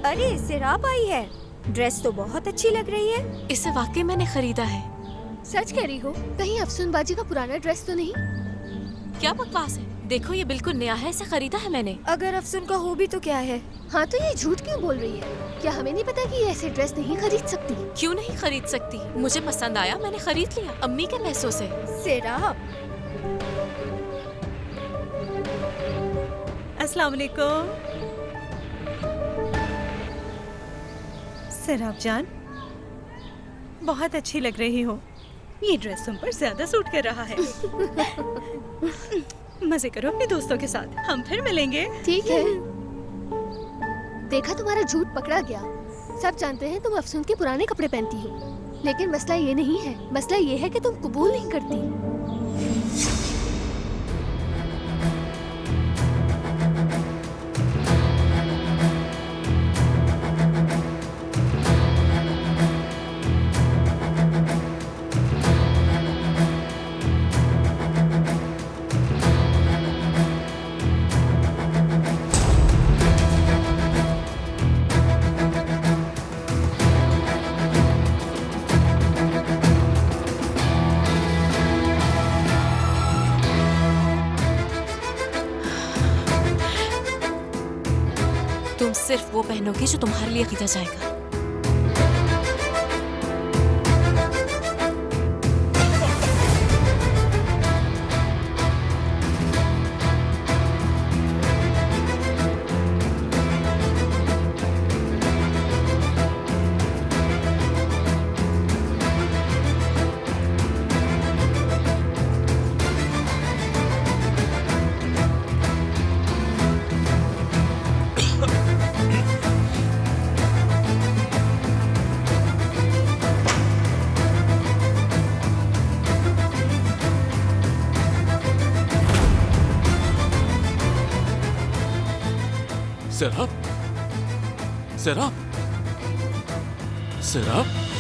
अरे सिराप आई है, ड्रेस तो बहुत अच्छी लग रही है। इसे वाकई मैंने खरीदा है। सच कह रही हो? कहीं अफसून बाजी का पुराना ड्रेस तो नहीं? क्या बकवास है, देखो ये बिल्कुल नया है, इसे खरीदा है मैंने। अगर अफसून का हो भी तो क्या है? हाँ तो ये झूठ क्यों बोल रही है? क्या हमें नहीं पता कि ये ऐसे ड्रेस नहीं खरीद सकती? क्यों नहीं खरीद सकती, मुझे पसंद आया, मैंने खरीद लिया अम्मी के पैसों से। सिराप, अस्सलाम वालेकुम। सिराप जान, बहुत अच्छी लग रही हो। ये ड्रेस तुम पर ज्यादा सूट कर रहा है। मजे करो अपने दोस्तों के साथ, हम फिर मिलेंगे। ठीक है। देखा, तुम्हारा झूठ पकड़ा गया। सब जानते हैं तुम अफसून के पुराने कपड़े पहनती हो, लेकिन मसला ये नहीं है। मसला ये है कि तुम कबूल नहीं करती। तुम सिर्फ वो पहनोगी जो तुम्हारे लिए खरीदा जाएगा। सेराप, सेराप, सेराप।